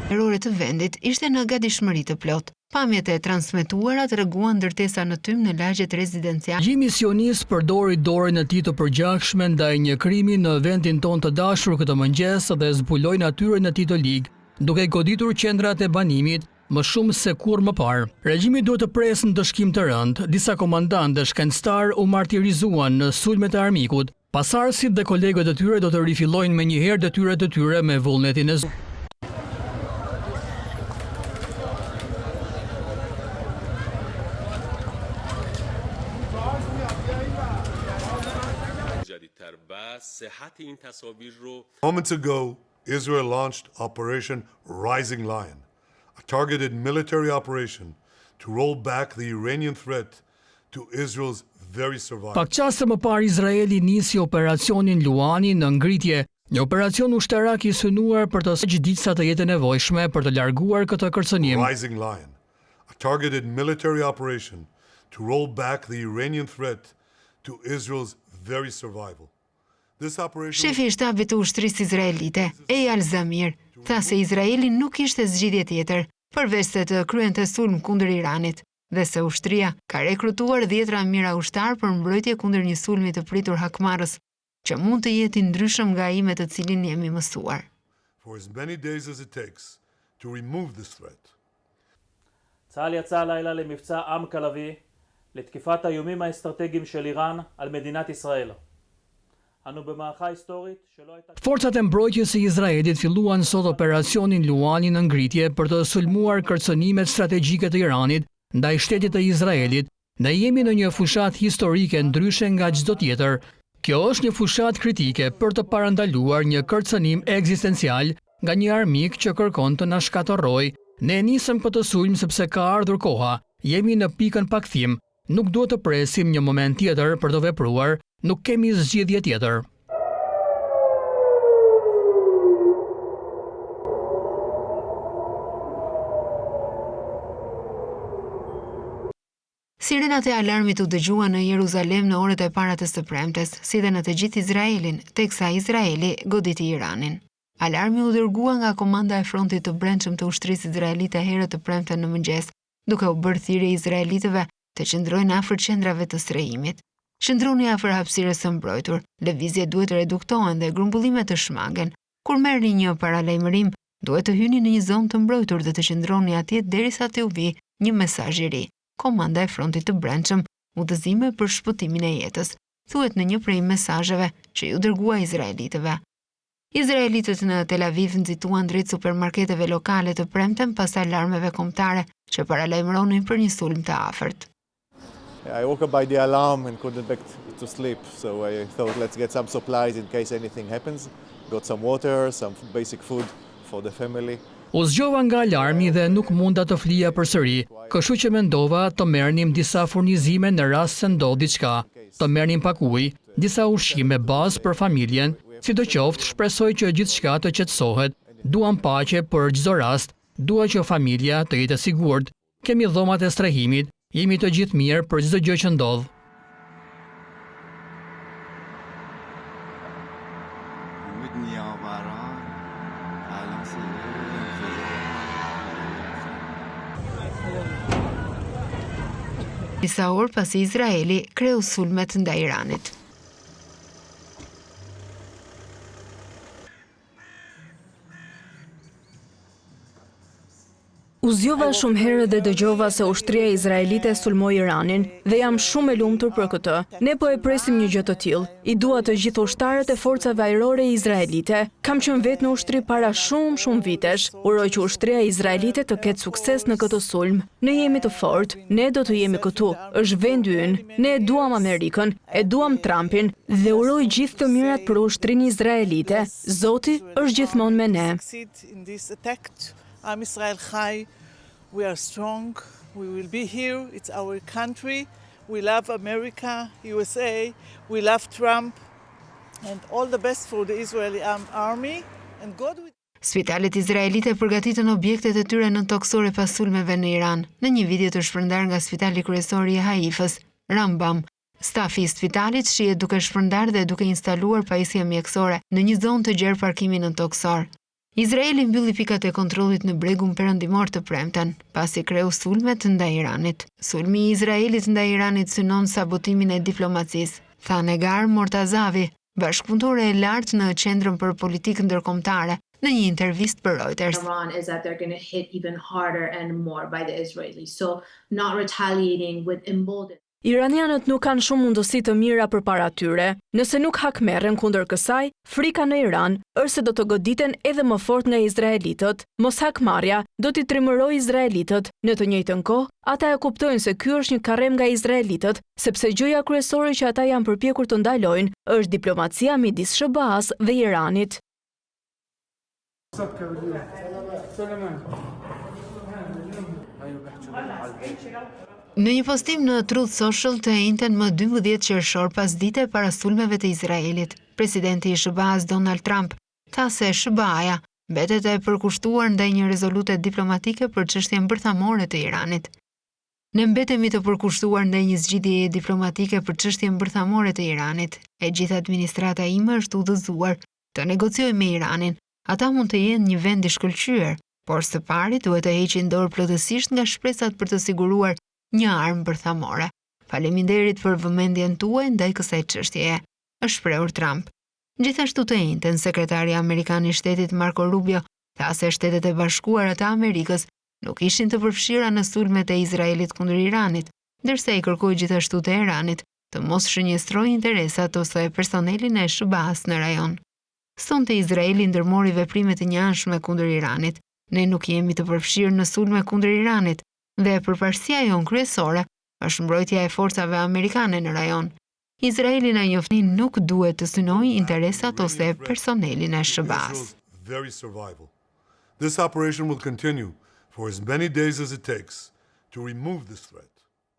Erore të vendit ishte në gatishmëri të plot. Pamjet e transmetuara treguan ndërtesa në tym në lagjet rezidenciale. Gjimi sionist përdori dorën e tij të përgjakshme ndaj një krimi në vendin ton të dashur këtë mëngjes dhe zbuloi natyrën e tij të ligë, duke goditur qendrat e banimit më shumë se kur më parë. Regjimi duhet të presë në dëshkim të rënd. Disa komandantë dhe shkencëtar u martirizuan në sulmet e armikut. Pasardhësit dhe kolegët e tyre do të rifillojnë menjëherë detyrat e tyre me vullnetin e Zotit. Moments ago, Israel launched Operation Rising Lion, a targeted military operation to roll back the Iranian threat to Israel's very survival. Pak qaste më parë Izraeli nisi operacionin Luani në ngritje, një operacion ushtarak I synuar për të gjithsa të jetë nevojshme për të larguar këtë kërcënim. Rising Lion, a targeted military operation to roll back the Iranian threat to Israel's very survival. Shefi I shtabit të ushtrisë izraelite, Eyal Zamir, tha se Izraeli nuk kishte zgjidhje tjetër përveç se të kryente sulm kundër Iranit dhe se ushtria ka rekrutuar 10 mijëra ushtar për mbrojtje kundër një sulmi të pritur hakmarrës, që mund të jetë I ndryshëm nga ai me të cilin jemi mësuar. For as many days as it takes to remove this threat. צה"ל יצא הלילה למבצע עם כלבי לתקיפת האיומים האסטרטגיים של איראן על מדינת ישראל. Forcat e mbrojtjes së Izraelit filluan sot operacionin Luani në ngritje për të sulmuar kërcënimet strategjike të Iranit ndaj shtetit të Izraelit. Ne jemi në një fushat historike ndryshe nga çdo tjetër. Kjo është një fushat kritike për të parandaluar një kërcënim ekzistencial nga një armik që kërkon të na shkatërrojë. Ne nisëm këtë sulm sepse ka ardhur koha. Jemi në pikën pakthim. Nuk duhet të presim një moment tjetër për të vepruar. Nuk kemi zgjidhje tjetër. Sirenat e alarmit u dëgjuan në Jeruzalem në orët e para të së premtes, si dhe në të gjithë Izraelin, teksa Izraeli goditi Iranin. Alarmi u dërgua nga komanda e frontit të brendshëm të ushtrisë izraelite herët të premten në mëngjes, duke u bërë thirrje izraelitëve të qëndrojnë afër qendrave të strehimit. Qëndroni afër hapësirës së mbrojtur, lëvizjet duhet të reduktohen dhe grumbullimet të shmangen. Kur merrni një paralajmërim, duhet të hyni në një zonë të mbrojtur dhe të qëndroni atje derisa të u vi një mesazh I ri. Komanda e frontit të brendshëm, udhëzime për shpëtimin e jetës, thuhet në një prej mesazheve që ju dërgua izraelitëve. Izraelitët në Tel Aviv nxituan drejt supermarketeve lokale të premten pas alarmeve kombëtare që paralajmëronin për një sulm të afërt. I woke up by the alarm and couldn't back to sleep, so I thought let's get some supplies in case anything happens. Got some water, some basic food for the family. U zgjova nga alarmi dhe nuk munda të flija përsëri, kështu që mendova të merrnim disa furnizime në rast se ndodh diçka. Të merrnim pak ujë, disa ushqime bazë për familjen, sidoqoftë shpresoj që gjithçka të qetësohet. Duam paqe për çdo rast, dua që familja të jetë e sigurt. Kemi dhomat e strehimit. Jemi të gjithë mirë për çdo gjë që ndodh. Disa orë pasi Izraeli kreu sulmet ndaj Iranit. U zgjova shumë herë dhe dëgjova se ushtria izraelite sulmoi Iranin dhe jam shumë e lumtur për këtë. Ne po e presim një gjë të tillë. I dua të gjithë ushtarët e forcave ajrore izraelite. Kam qenë vetë në ushtri para shumë vitesh. Uroj që ushtria izraelite të ketë sukses në këtë sulm. Ne jemi të fortë, ne do të jemi këtu. Është vendi ynë. Ne e duam Amerikën, e duam Trumpin dhe uroj gjithë të mirat për ushtrinë izraelite. Zoti është gjithmonë me ne. Am Israel Chai, we are strong, we will be here, it's our country, we love America, USA, we love Trump, and all the best for the Israeli army, and God will... Spitalet izraelite përgatitën objektet e tyre nëntoksore pas sulmeve në Iran. Në një video të shpërndar nga Spitali Kryesor I Haifës, Rambam, Stafi i spitalit shihet duke shpërndar dhe duke instaluar pajisje mjekësore në një zonë të gjerë parkimi në toksor. Izraeli mbylli pikat e kontrollit në bregun perëndimor të premten, pasi kreu sulmet ndaj Iranit. Sulmi i Izraelit ndaj Iranit synon sabotimin e diplomacisë, tha Negar Mortazavi, bashkëpunëtore e lartë në Qendrën për Politikë Ndërkombëtare, në një intervistë për Reuters. Iran is that they're going to hit even harder and more by the Israelis. So not retaliating would embolden. Iranianët nuk kanë shumë mundësi të mira përpara tyre. Nëse nuk hakmerren kundër kësaj, frika në Iran është se do të goditen edhe më fort nga izraelitët. Mos hakmarrja do t'i trimërojë izraelitët. Në të njëjtën kohë, ata e kuptojnë se ky është një karrem nga izraelitët, sepse gjëja kryesore që ata janë përpjekur të ndalojnë është diplomacia midis SBA-s dhe Iranit. Në një postim në Truth Social të njëjtën më 12 qershor pas dite para sulmeve të Izraelit, presidenti i SBA-s Donald Trump tha se SBA-ja mbetet e përkushtuar ndaj një rezolute diplomatike për çështjen bërthamore të Iranit. Ne mbetemi të përkushtuar ndaj një zgjidhjeje diplomatike për çështjen bërthamore të Iranit. E gjithë administrata ime është udhëzuar të negociojë me Iranin. Ata mund të jenë një vend i shkëlqyer, por së pari duhet të heqin dorë plotësisht nga shpresat për të siguruar një armë bërthamore. Faleminderit për vëmendjen tuaj ndaj kësaj çështjeje, është shprehur Trump. Gjithashtu të njëjtën, sekretari amerikan i shtetit Marco Rubio tha se Shtetet e Bashkuara të Amerikës nuk ishin të përfshira në sulmet e Izraelit kundër Iranit, ndërsa i kërkoi gjithashtu Teheranit të mos shënjestrojë interesat ose personelin e SBA-s në rajon. Sonte Izraeli ndërmori veprime të njëanshme kundër Iranit. Ne nuk jemi të përfshirë në sulme kundër Iranit dhe përparësia jonë kryesore është mbrojtja e forcave amerikane në rajon. Izraeli na njofti nuk duhet të synojë interesat ose personelin e SBA-s. Very survival. This operation will continue for as many days as it takes to remove this threat.